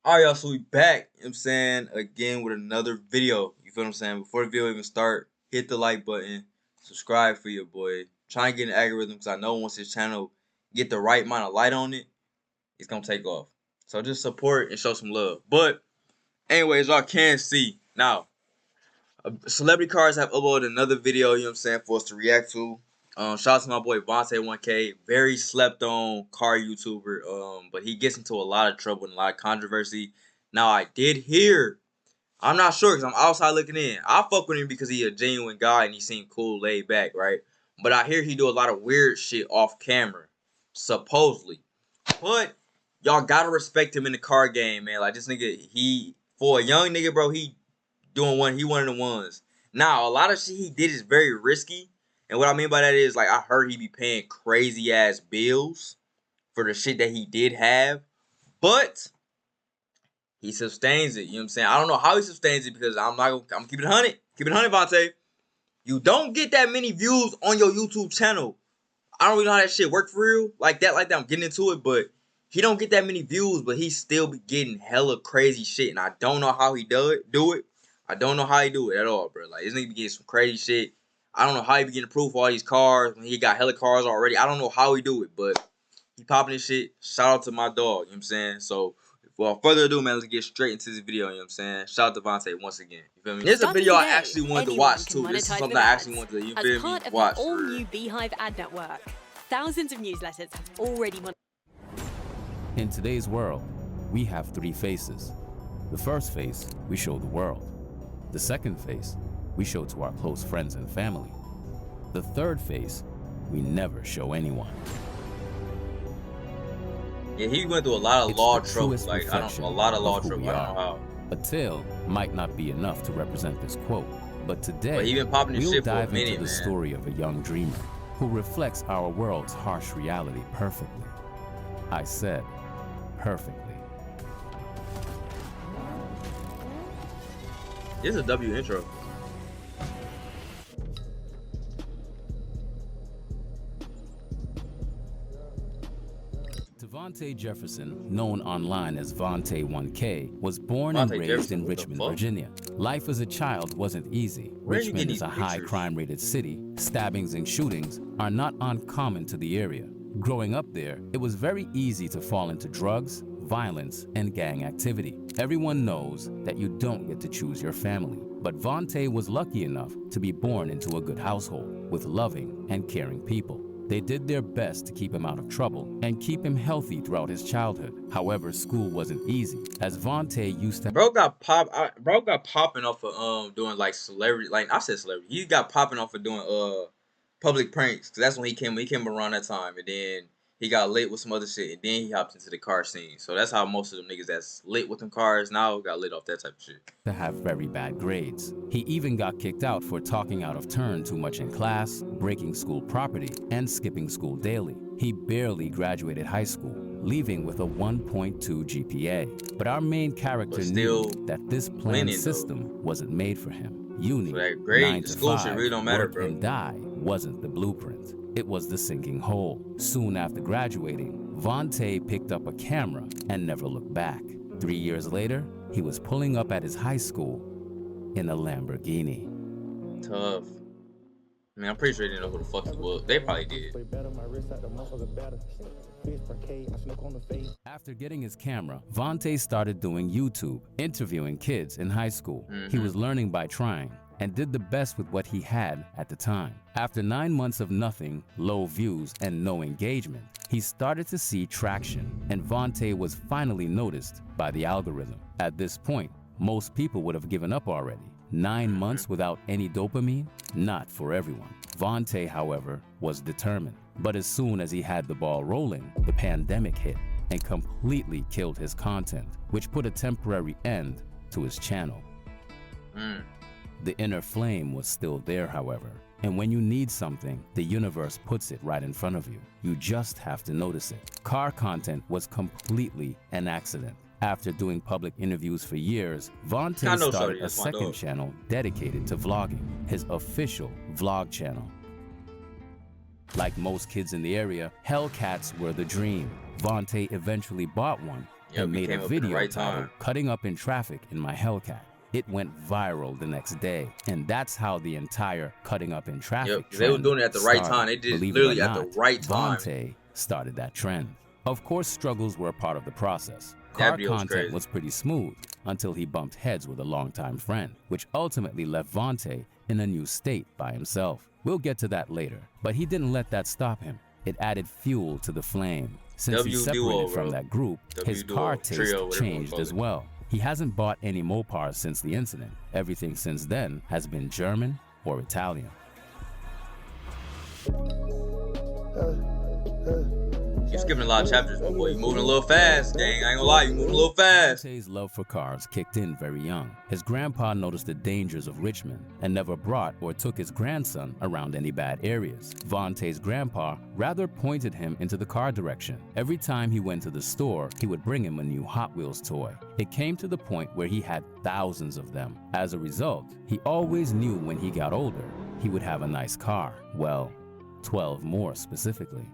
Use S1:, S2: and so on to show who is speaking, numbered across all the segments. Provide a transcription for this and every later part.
S1: Alright, y'all, so we back, you know what I'm saying, again with another video. You feel what I'm saying? Before the video even start, hit the like button, subscribe for your boy. Try and get an algorithm because I know once this channel get the right amount of light on it, it's gonna take off. So just support and show some love. But anyways, y'all can see now, Celebrity Cars have uploaded another video, you know what I'm saying, for us to react to. Shout out to my boy Vonte 1K, very slept on car YouTuber. But he gets into a lot of trouble and a lot of controversy. Now I did hear, I'm not sure because I'm outside looking in. I fuck with him because he a genuine guy and he seemed cool, laid back, right? But I hear he do a lot of weird shit off camera, supposedly. But y'all gotta respect him in the car game, man. Like this nigga, he for a young nigga, bro, he one of the ones. Now a lot of shit he did is very risky. And what I mean by that is, like, I heard he be paying crazy ass bills for the shit that he did have. But he sustains it. You know what I'm saying? I don't know how he sustains it because I'm keeping it 100. Keep it 100, Vonte. You don't get that many views on your YouTube channel. I don't really know how that shit work for real. Like that. I'm getting into it, but he don't get that many views, but he still be getting hella crazy shit. And I don't know how he do it. I don't know how he do it at all, bro. Like, this nigga be getting some crazy shit. I don't know how he be getting approved for all these cars when he got hella cars already. I don't know how he do it, but he popping this shit. Shout out to my dog, you know what I'm saying? So, without further ado, man, let's get straight into this video, you know what I'm saying? Shout out to Vonte once again. You feel me? This is a video I actually wanted to watch, too. This is something I actually wanted to, you feel me, watch.
S2: As part of the all-new Beehive ad network, thousands of newsletters have already...
S3: In today's world, we have three faces. The first face, we show the world. The second face, we show to our close friends and family. The third face, we never show anyone.
S1: Yeah, he went through a lot of law trouble. Like, I don't know, a lot of law trouble. I don't know how.
S3: A tale might not be enough to represent this quote, but today
S1: he been popping this
S3: we'll
S1: shit for
S3: dive
S1: a minute,
S3: into the story of a young dreamer who reflects our world's harsh reality perfectly. I said, perfectly.
S1: This is a W intro.
S3: Vonte Jefferson, known online as Vonte 1K, was born and raised in Richmond, Virginia. Life as a child wasn't easy. Richmond is a high crime-rated city. Stabbings and shootings are not uncommon to the area. Growing up there, it was very easy to fall into drugs, violence, and gang activity. Everyone knows that you don't get to choose your family, but Vonte was lucky enough to be born into a good household with loving and caring people. They did their best to keep him out of trouble and keep him healthy throughout his childhood. However, school wasn't easy, as Vonte used to...
S1: Bro got popping off of doing like celebrity, like I said celebrity. He got popping off of doing public pranks, cause that's when he came around that time, and then he got lit with some other shit, and then he hopped into the car scene. So that's how most of them niggas that's lit with them cars now got lit off that type of shit.
S3: To have very bad grades. He even got kicked out for talking out of turn too much in class, breaking school property, and skipping school daily. He barely graduated high school, leaving with a 1.2 GPA. But our main character knew that this planned system wasn't made for him. Uni,
S1: so that grade,
S3: 9 to
S1: school
S3: 5,
S1: shit really don't matter,
S3: work
S1: bro.
S3: and die wasn't the blueprint. It was the sinking hole. Soon after graduating, Vonte picked up a camera and never looked back. 3 years later, he was pulling up at his high school in a Lamborghini.
S1: Tough. I mean, I'm pretty sure they didn't know who the fuck he was. They probably did.
S3: After getting his camera, Vonte started doing YouTube, interviewing kids in high school. He was learning by trying and did the best with what he had at the time. After 9 months of nothing, low views, and no engagement, he started to see traction, and Vonte was finally noticed by the algorithm. At this point, most people would have given up already. 9 months without any dopamine? Not for everyone. Vonte, however, was determined. But as soon as he had the ball rolling, the pandemic hit and completely killed his content, which put a temporary end to his channel. The inner flame was still there, however, and when you need something, the universe puts it right in front of you. You just have to notice it. Car content was completely an accident. After doing public interviews for years, Vonte started a second channel dedicated to vlogging, his official vlog channel. Like most kids in the area, Hellcats were the dream. Vonte eventually bought one and
S1: he
S3: made
S1: came
S3: a
S1: up in the
S3: video
S1: right
S3: titled
S1: time.
S3: "Cutting Up in Traffic in My Hellcat." It went viral the next day, and that's how the entire "cutting up in traffic"
S1: Yep, they was
S3: trend
S1: doing it at the right
S3: started.
S1: time. They did it
S3: Believe it or
S1: literally at the
S3: not,
S1: right time.
S3: Vonte started that trend. Of course, struggles were a part of the process.
S1: That
S3: Car
S1: video was
S3: content
S1: crazy.
S3: was pretty smooth until he bumped heads with a longtime friend, which ultimately left Vonte in a new state by himself. We'll get to that later, but he didn't let that stop him. It added fuel to the flame. Since he
S1: W
S3: separated
S1: duo,
S3: from
S1: bro.
S3: that group, his
S1: W
S3: car
S1: duo,
S3: taste
S1: trio, whatever you wanna
S3: changed
S1: call
S3: as
S1: it.
S3: well. He hasn't bought any Mopars since the incident. Everything since then has been German or Italian.
S1: You're skipping a lot of chapters, but boy, you moving a little fast, gang. I ain't gonna lie, you moving a little fast.
S3: Vonte's love for cars kicked in very young. His grandpa noticed the dangers of Richmond and never brought or took his grandson around any bad areas. Vonte's grandpa rather pointed him into the car direction. Every time he went to the store, he would bring him a new Hot Wheels toy. It came to the point where he had thousands of them. As a result, he always knew when he got older, he would have a nice car. Well, 12 more specifically.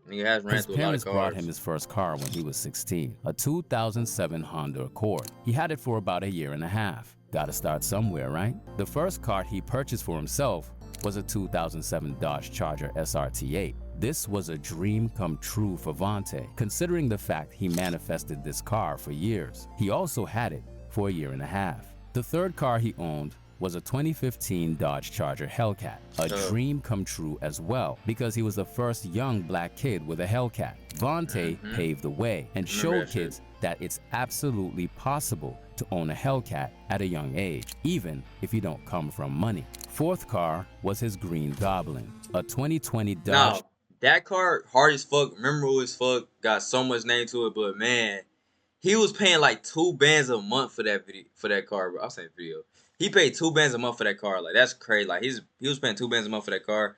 S1: Nigga has ran
S3: His
S1: through a lot of
S3: parents brought
S1: cars.
S3: him his first car when he was 16, a 2007 Honda Accord. He had it for about a year and a half. Gotta start somewhere, right? The first car he purchased for himself was a 2007 Dodge Charger SRT8. This was a dream come true for Vonte, considering the fact he manifested this car for years. He also had it for a year and a half. The third car he owned was a 2015 Dodge Charger Hellcat, a dream come true as well, because he was the first young black kid with a Hellcat. Vonte paved the way and showed kids that it's absolutely possible to own a Hellcat at a young age, even if you don't come from money. Fourth car was his Green Goblin, a 2020 Dodge.
S1: Now, that car, hard as fuck, memorable as fuck, got so much name to it, but man, he was paying like $2 a month for that video, for that car, bro. I was saying video. He paid $2 a month for that car. Like, that's crazy. Like, he was paying $2 a month for that car.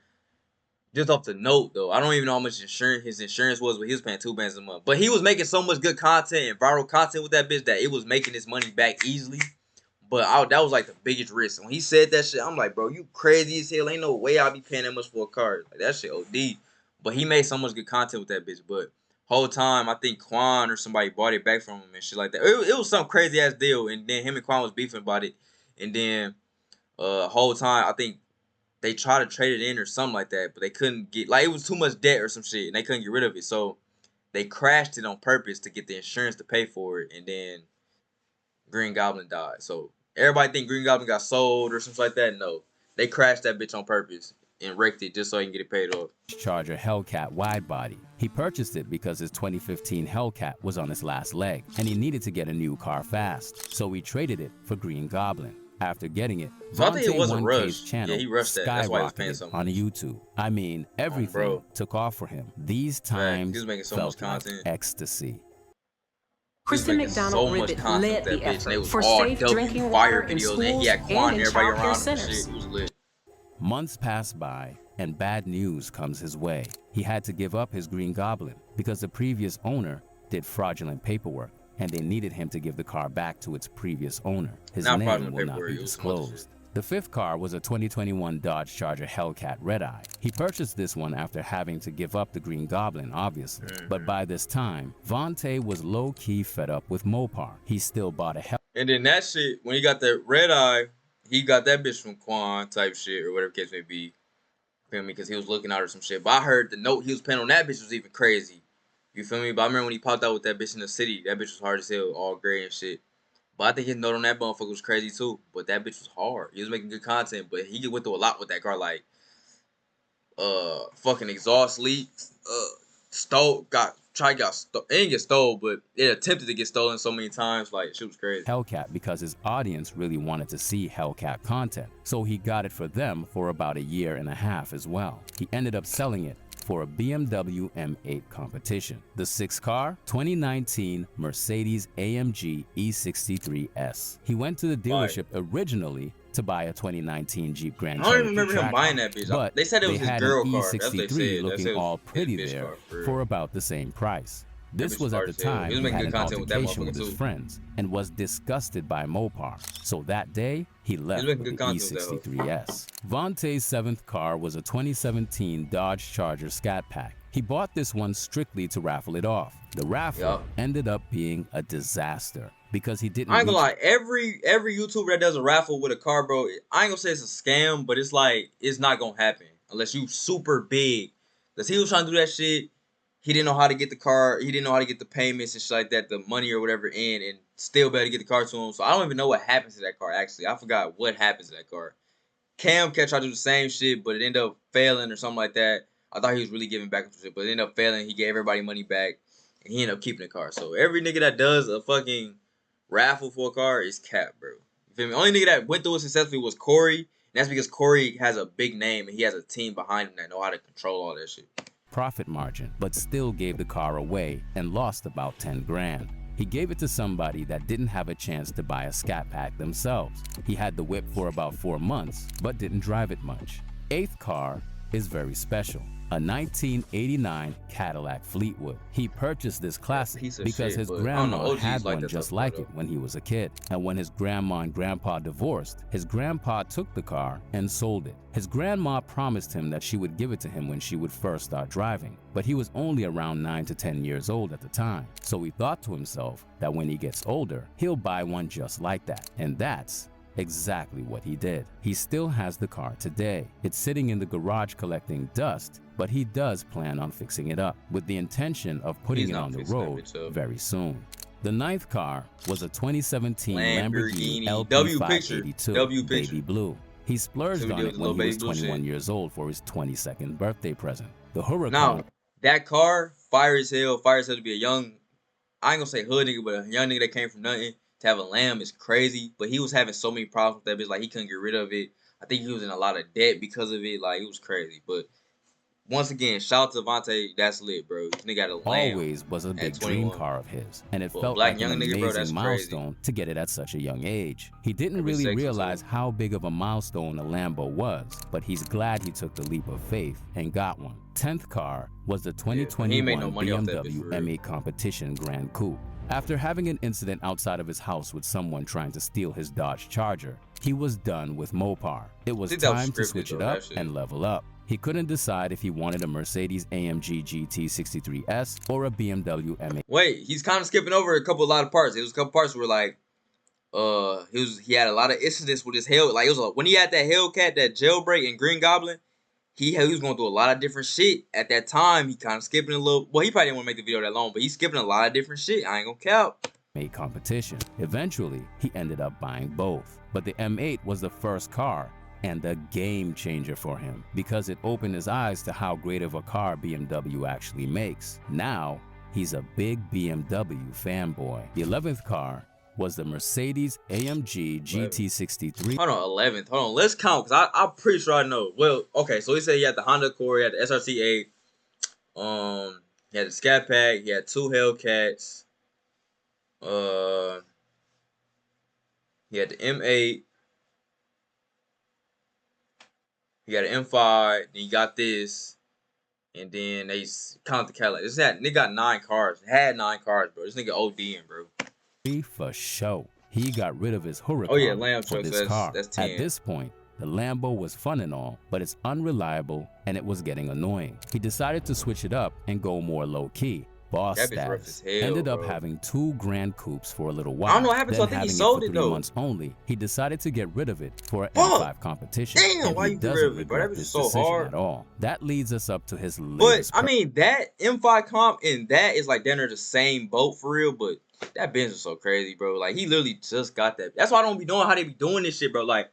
S1: Just off the note, though. I don't even know how much his insurance was, but he was paying $2 a month. But he was making so much good content and viral content with that bitch that it was making his money back easily. But that was like the biggest risk. When he said that shit, I'm like, bro, you crazy as hell. Ain't no way I'll be paying that much for a car. Like, that shit OD. But he made so much good content with that bitch. But whole time, I think Quan or somebody bought it back from him and shit like that. It was some crazy ass deal. And then him and Quan was beefing about it. And then whole time, I think they tried to trade it in or something like that, but they couldn't get, like, it was too much debt or some shit, and they couldn't get rid of it. So they crashed it on purpose to get the insurance to pay for it, and then Green Goblin died. So everybody think Green Goblin got sold or something like that. No, they crashed that bitch on purpose and wrecked it just so he can get it paid off.
S3: Charger Hellcat wide body. He purchased it because his 2015 Hellcat was on its last leg and he needed to get a new car fast, so he traded it for Green Goblin. After getting it,
S1: So I think it was a
S3: 1K's
S1: rush.
S3: channel
S1: Yeah, he rushed that. That's why he was paying
S3: skyrocketed
S1: so much.
S3: on YouTube. I mean, everything took off for him. These times
S1: He was making so
S3: felt
S1: much content.
S3: like ecstasy.
S2: Kristen
S1: making
S2: McDonald
S1: so much
S2: Ribbit
S1: content
S2: led
S1: with that
S2: the
S1: bitch, and they
S2: effort
S1: was
S2: for
S1: all
S2: safe
S1: W
S2: drinking
S1: fire
S2: water in
S1: videos, and he
S2: schools
S1: had Quan
S2: and
S1: and
S2: in
S1: everybody
S2: child
S1: around
S2: care
S1: him and
S2: centers.
S1: shit. It was lit.
S3: Months passed by and bad news comes his way. He had to give up his Green Goblin because the previous owner did fraudulent paperwork and they needed him to give the car back to its previous owner. His
S1: Not
S3: name
S1: fraudulent
S3: will not
S1: paperwork,
S3: be
S1: it was some other
S3: disclosed. The fifth car was a 2021 Dodge Charger Hellcat Red Eye. He purchased this one after having to give up the Green Goblin, obviously. But by this time, Vonte was low-key fed up with Mopar. He still bought a
S1: And then that shit, when he got that red eye, he got that bitch from Quan type shit or whatever case may be. Feel me? Because he was looking out or some shit. But I heard the note he was paying on that bitch was even crazy. You feel me? But I remember when he popped out with that bitch in the city, that bitch was hard as hell, all gray and shit. But I think his note on that motherfucker was crazy too. But that bitch was hard. He was making good content, but he went through a lot with that car, like fucking exhaust leaks, it didn't get stole, but it attempted to get stolen so many times. Like, shit was crazy.
S3: Hellcat because his audience really wanted to see Hellcat content. So he got it for them for about a year and a half as well. He ended up selling it for a BMW M8 competition. The sixth car, 2019 Mercedes AMG E63S. He went to the dealership originally to buy a 2019 Jeep Grand
S1: I
S3: Cherokee.
S1: don't even remember him buying that bitch.
S3: But
S1: They said it was
S3: they
S1: his
S3: had
S1: girl
S3: an
S1: car. That's what they
S3: E63
S1: said.
S3: looking all pretty
S1: his
S3: there
S1: car, for
S3: for
S1: real.
S3: about the same price. This
S1: bitch
S3: was at
S1: hard
S3: the
S1: as hell.
S3: time
S1: He was
S3: he
S1: making
S3: had
S1: good
S3: an
S1: content with that
S3: altercation with
S1: motherfucker,
S3: his
S1: too.
S3: friends and was disgusted by Mopar. So that day, he left
S1: making
S3: with
S1: good
S3: the
S1: content with that
S3: E63S. Vonte's seventh car was a 2017 Dodge Charger Scat Pack. He bought this one strictly to raffle it off. The raffle ended up being a disaster because he didn't
S1: I ain't gonna
S3: reach
S1: lie, every YouTuber that does a raffle with a car, bro, I ain't gonna say it's a scam, but it's like, it's not gonna happen unless you super big. Cause he was trying to do that shit. He didn't know how to get the car. He didn't know how to get the payments and shit like that, the money or whatever in, and still better get the car to him. So I don't even know what happens to that car, actually. I forgot what happens to that car. Cam kept trying to do the same shit, but it ended up failing or something like that. I thought he was really giving back some shit, but it ended up failing. He gave everybody money back, and he ended up keeping the car. So every nigga that does a fucking raffle for a car is cap, bro. You feel me? Only nigga that went through it successfully was Corey, and that's because Corey has a big name, and he has a team behind him that know how to control all that shit.
S3: profit margin, but still gave the car away and lost about 10 grand. He gave it to somebody that didn't have a chance to buy a Scat Pack themselves. He had the whip for about 4 months, but didn't drive it much. Eighth car is very special. A 1989 Cadillac Fleetwood. He purchased this classic because his grandma had one just like it when he was a kid. And when his grandma and grandpa divorced, his grandpa took the car and sold it. His grandma promised him that she would give it to him when she would first start driving, but he was only around 9 to 10 years old at the time. So he thought to himself that when he gets older, he'll buy one just like that. And that's exactly what he did. He still has the car today. It's sitting in the garage collecting dust, but he does plan on fixing it up with the intention of putting it on the road very soon. The ninth car was a 2017 Lamborghini LP582 baby blue. He splurged on it when he was 21 years old for his 22nd birthday present. The Huracan.
S1: Now, that car, fire as hell to be a young, I ain't gonna say hood nigga, but a young nigga that came from nothing. To have a Lamb is crazy, but he was having so many problems with that bitch, like he couldn't get rid of it. I think he was in a lot of debt because of it, like it was crazy. But once again, shout out to Vonte, that's lit, bro. This nigga got a Lamb.
S3: Always was a big dream car of his, and it felt like an amazing milestone to get it at such a young age. He didn't really realize how big of a milestone a Lambo was, but he's glad he took the leap of faith and got one. 10th car was the 2021 BMW M8 Competition Grand Coupe. After having an incident outside of his house with someone trying to steal his Dodge Charger, he was done with Mopar. It was time to switch it up and level up. He couldn't decide if he wanted a Mercedes AMG GT63S or a BMW M8.
S1: Wait, he's kind of skipping over a lot of parts. It was a couple parts where like, he had a lot of incidents with his Hell. Like it was when he had that Hellcat, that jailbreak in Green Goblin. He was going through a lot of different shit. At that time, he kind of skipping a little. Well, he probably didn't want to make the video that long, but he's skipping a lot of different shit. I ain't gonna count.
S3: M8 competition. Eventually, he ended up buying both. But the M8 was the first car and a game changer for him because it opened his eyes to how great of a car BMW actually makes. Now, he's a big BMW fanboy. The 11th car was the Mercedes AMG GT63.
S1: Hold on, 11th. Hold on, let's count because I'm pretty sure I know. Well, okay, so he said he had the Honda Accord, he had the SRT8, he had the Scat Pack, he had 2 Hellcats, he had the M8, he got an M5, then he got this, and then they count the Cadillac. They got 9 cars. Had 9 cars, bro. This nigga ODing, bro.
S3: For show. He got rid of his Huracan for this car.
S1: That's 10.
S3: At this point, the Lambo was fun and all, but it's unreliable and it was getting annoying. He decided to switch it up and go more low-key. Boss status. Ended up having 2 Grand Coupes for a little while.
S1: I don't know what happened, so I think he sold it though.
S3: 3 months only. He decided to get rid of it for an M5 competition.
S1: Damn, why you get rid of it, bro? That was so hard.
S3: At all. That leads us up to his latest.
S1: But I mean, that M5 comp and that is like they're the same boat for real, but that Benz is so crazy, bro. Like, he literally just got that. That's why I don't be knowing how they be doing this shit, bro. Like,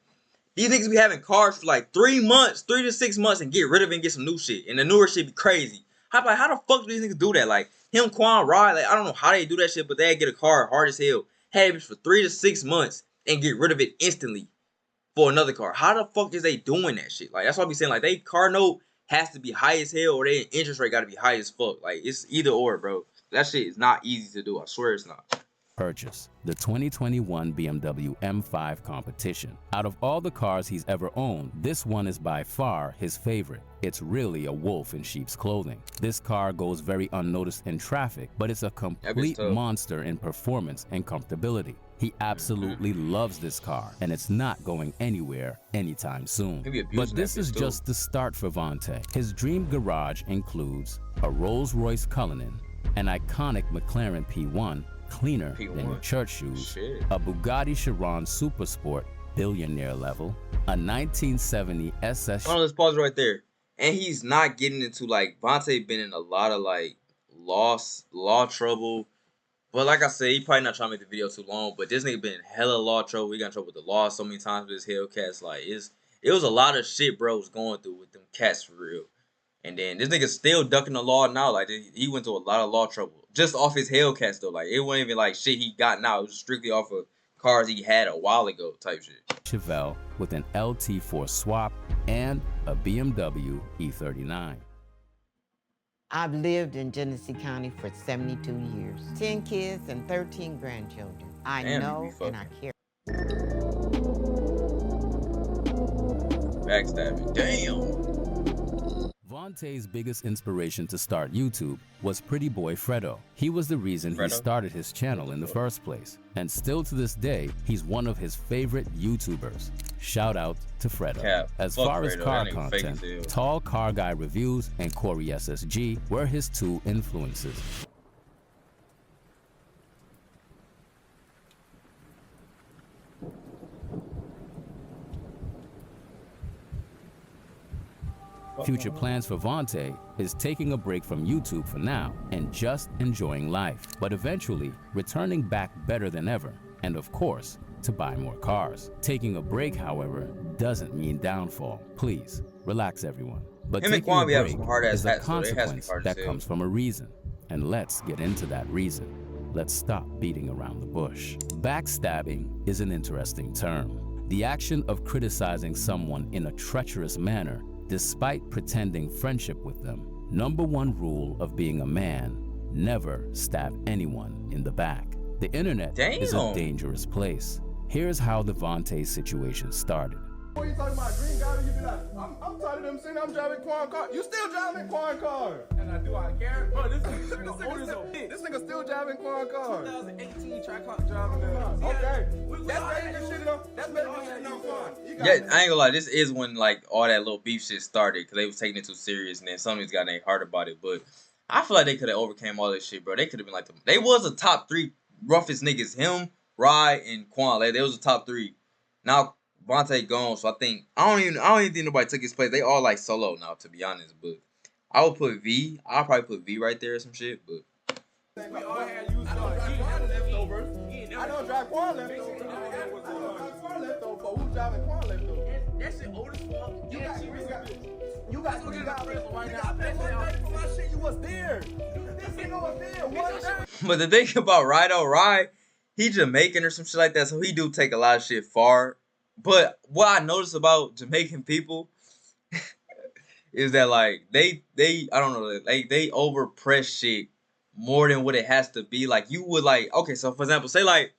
S1: these niggas be having cars for like 3 months, 3 to 6 months, and get rid of it and get some new shit. And the newer shit be crazy. How the fuck do these niggas do that? Like, him, Quan, Rod, like, I don't know how they do that shit, but they get a car hard as hell, have it for 3 to 6 months, and get rid of it instantly for another car. How the fuck is they doing that shit? Like, that's why I be saying, like, they car note has to be high as hell, or their interest rate got to be high as fuck. Like, it's either or, bro. That shit is not easy to do. I swear it's not.
S3: purchase, the 2021 BMW M5 Competition. Out of all the cars he's ever owned, this one is by far his favorite. It's really a wolf in sheep's clothing. This car goes very unnoticed in traffic, but it's a complete monster in performance and comfortability. He absolutely loves this car, and it's not going anywhere anytime soon. But this is just the start for Vonte. His dream garage includes a Rolls-Royce Cullinan, an iconic McLaren P1, cleaner than your church shoes, a Bugatti Chiron Supersport, billionaire level, a 1970 SS.
S1: Hold on, let's pause right there. And he's not getting into, like, Vonte been in a lot of, like, law trouble. But like I said, he probably not trying to make the video too long. But this nigga been in hella law trouble. We got in trouble with the law so many times with his Hellcats. Like, it was a lot of shit bro was going through with them cats for real. And then this nigga still ducking the law now. Like, he went through a lot of law trouble. Just off his Hellcats, though. Like, it wasn't even like shit he got now. It was strictly off of cars he had a while ago type shit.
S3: Chevelle with an LT4 swap and a BMW E39.
S4: I've lived in Genesee County for 72 years. 10 kids and 13 grandchildren. I know and I care.
S1: Backstabbing. Damn.
S3: Vonte's biggest inspiration to start YouTube was Pretty Boy Fredo. He was the reason he started his channel in the first place. And still to this day, he's one of his favorite YouTubers. Shout out to Fredo. As far as car content, Tall Car Guy Reviews and Corey SSG were his two influences. Future plans for Vonte is taking a break from YouTube for now and just enjoying life, but eventually returning back better than ever, and of course, to buy more cars. Taking a break, however, doesn't mean downfall. Please, relax everyone. But taking a break is a consequence that comes from a reason, and let's get into that reason. Let's stop beating around the bush. Backstabbing is an interesting term. The action of criticizing someone in a treacherous manner despite pretending friendship with them. Number one rule of being a man, never stab anyone in the back. The internet is a dangerous place. Here's how the Vonte situation started.
S5: When you talking about green guy, you be like, I'm tired of them saying I'm driving Quan car. You still driving Quan car. And I do, I care. Bro, this nigga still driving Quan car. 2018 Triclock driving. Okay. That's better than shit though. That's better than shit on Quan.
S1: Yeah, I ain't gonna lie. This is when like all that little beef shit started because they was taking it too serious, and then some of these got their heart about it. But I feel like they could have overcame all this shit, bro. They could have been like they was the top three roughest niggas. Him, Rye, and Quan. Like, they was the top three. Now Vonte gone, so I don't even think nobody took his place. They all like solo now, to be honest. But I would put V. I'll probably put V right there or some shit. But
S5: we all had used leftovers. I don't drive Quan leftovers. I don't drive Quan leftovers. But who's driving Quan leftovers? That shit old as fuck. You got right now. You was there. This nigga was there one time.
S1: But the thing about Rye, he Jamaican or some shit like that, so he do take a lot of shit far. But what I notice about Jamaican people is that like they I don't know, like they overpress shit more than what it has to be. Like you would like, okay, so for example, say like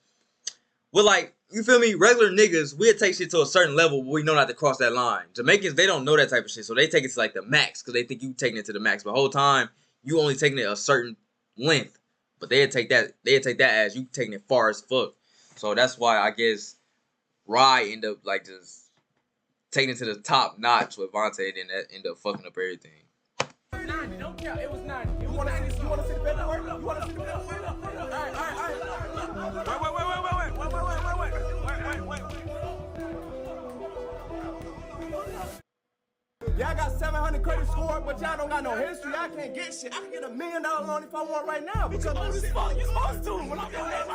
S1: with like, you feel me, regular niggas, we'd take shit to a certain level, but we know not to cross that line. Jamaicans, they don't know that type of shit, so they take it to like the max because they think you taking it to the max. But the whole time you only taking it a certain length, but they'd take that as you taking it far as fuck. So that's why I guess Rye end up like just taking it to the top notch with Vonte, and then that end up fucking up everything.
S5: 90, don't care. It was 90. You want to see the paperwork? You want to see the paperwork? All right. Wait. Y'all got 700 credit score, but y'all don't got no history. I can't get shit. I can get $1 million on if I want right now. Because you supposed to. When I'm your name,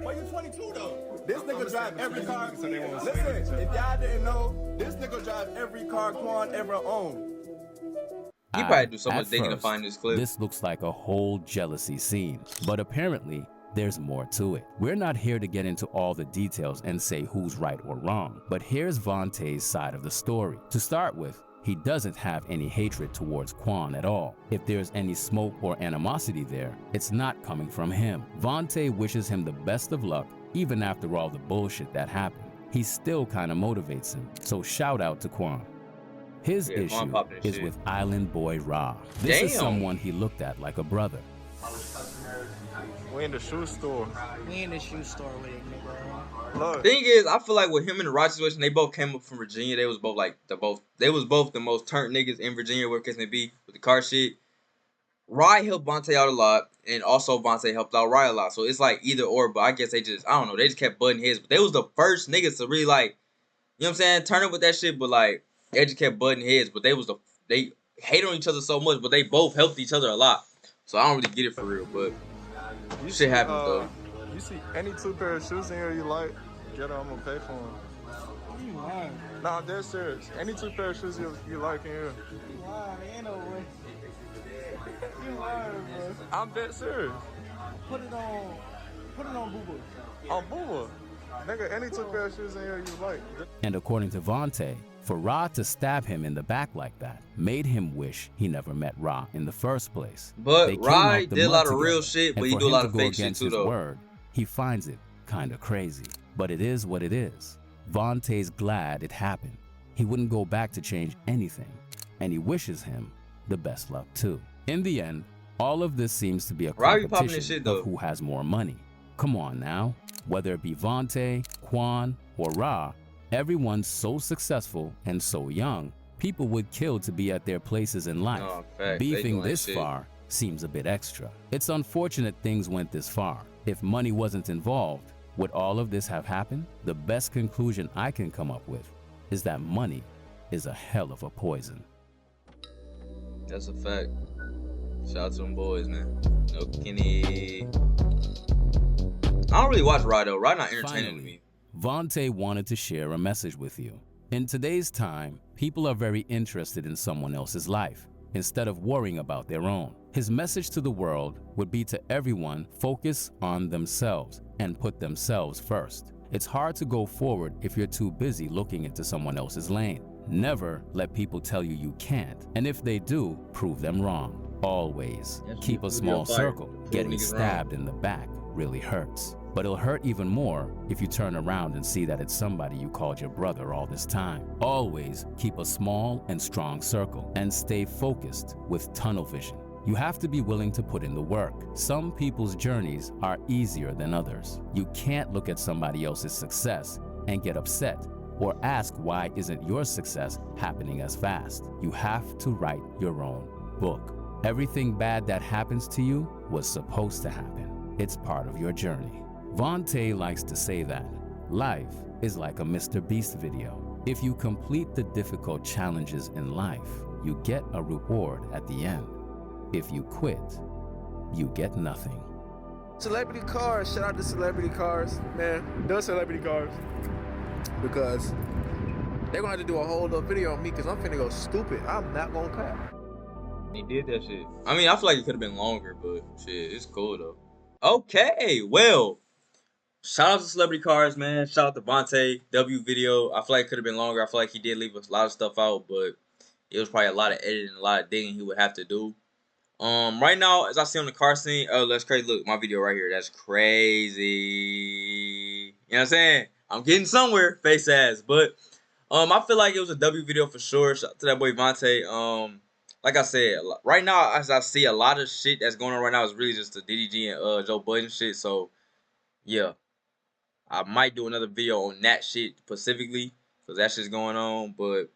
S5: Well, you 22 though. This nigga drive every car. Listen, if y'all didn't know, this nigga drive every car Quan ever owned.
S1: He probably do so much thinking to find this clip.
S3: This looks like a whole jealousy scene, but apparently there's more to it. We're not here to get into all the details and say who's right or wrong, but here's Vonte's side of the story. To start with, He doesn't have any hatred towards Quan at all. If there's any smoke or animosity there, it's not coming from him. Vonte wishes him the best of luck even after all the bullshit that happened. He still kinda motivates him, so shout out to Quan. His issue is with Island Boy Ra. This is someone he looked at like a brother.
S5: We in the shoe store.
S6: We in the shoe store with it, nigga.
S5: Look.
S1: Thing is, I feel like with him and the Rock situation, they both came up from Virginia. They was both like they was both the most turned niggas in Virginia, whatever case may be, with the car shit. Rye helped Vonte out a lot, and also Vonte helped out Rye a lot. So it's like either or, but I guess they just, I don't know, they just kept butting heads. But they was the first niggas to really like, you know what I'm saying, turn up with that shit, but like, they just kept butting heads. But they hate on each other so much, but they both helped each other a lot. So I don't really get it for real, but shit happens though.
S5: You see any 2 pair of shoes in here you like, get them, I'm gonna pay for them.
S6: You lying.
S5: Nah, I'm dead serious. Any 2 pair of shoes you like in here.
S6: You lying. Ain't no way. You lying, bro.
S5: I'm dead serious.
S6: Put it on Boo Boo.
S5: On Boo. Nigga, any 2 pair of shoes in here you like.
S3: And according to Vonte, for Ra to stab him in the back like that made him wish he never met Ra in the first place.
S1: But Ra did a lot of real shit, but he do a lot of fake shit too, though.
S3: Word, he finds it kinda crazy. But it is what it is. Vonte's glad it happened. He wouldn't go back to change anything, and he wishes him the best luck too. In the end, all of this seems to be a competition of who has more money. Come on now. Whether it be Vonte, Quan, or Ra, everyone's so successful and so young, people would kill to be at their places in life. Beefing this far seems a bit extra. It's unfortunate things went this far. If money wasn't involved, would all of this have happened? The best conclusion I can come up with is that money is a hell of a poison.
S1: That's a fact. Shout out to them boys, man. No Kenny. I don't really watch Rye though. Rye not entertaining to me.
S3: Vonte wanted to share a message with you. In today's time, people are very interested in someone else's life instead of worrying about their own. His message to the world would be to everyone, focus on themselves and put themselves first. It's hard to go forward if you're too busy looking into someone else's lane. Never let people tell you you can't, and if they do, prove them wrong. Always keep a small circle. Getting stabbed in the back really hurts. But it'll hurt even more if you turn around and see that it's somebody you called your brother all this time. Always keep a small and strong circle and stay focused with tunnel vision. You have to be willing to put in the work. Some people's journeys are easier than others. You can't look at somebody else's success and get upset or ask why isn't your success happening as fast. You have to write your own book. Everything bad that happens to you was supposed to happen. It's part of your journey. Vonte likes to say that life is like a Mr. Beast video. If you complete the difficult challenges in life, you get a reward at the end. If you quit, you get nothing.
S5: Celebrity cars, shout out to celebrity cars, man. Those celebrity cars. Because they're gonna have to do a whole other video on me because I'm finna go stupid. I'm not gonna clap.
S1: He did that shit. I mean, I feel like it could have been longer, but shit, it's cool though. Okay, well, shout out to celebrity cars, man. Shout out to Vonte W video. I feel like it could have been longer. I feel like he did leave a lot of stuff out, but it was probably a lot of editing, a lot of digging he would have to do. Right now, as I see on the car scene, oh, that's crazy. Look, my video right here. That's crazy. You know what I'm saying? I'm getting somewhere, face ass. But I feel like it was a W video for sure. Shout out to that boy Vonte. Like I said, right now, as I see a lot of shit that's going on right now is really just the DDG and Joe Budden shit. So, yeah. I might do another video on that shit specifically because that shit's going on. But,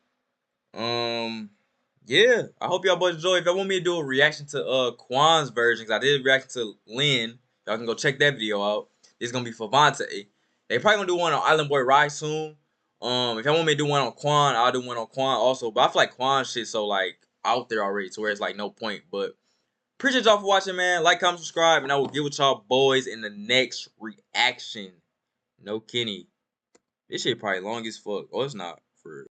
S1: yeah. I hope y'all boys enjoy. If y'all want me to do a reaction to Quan's version, because I did a reaction to Lynn, y'all can go check that video out. It's going to be for Vonte. They probably going to do one on Island Boy Rise soon. If y'all want me to do one on Quan, I'll do one on Quan also. But I feel like Quan's shit so, like, out there already to where it's, like, no point. But appreciate y'all for watching, man. Like, comment, subscribe, and I will get with y'all boys in the next reaction. No Kenny. This shit probably long as fuck. Oh, it's not. For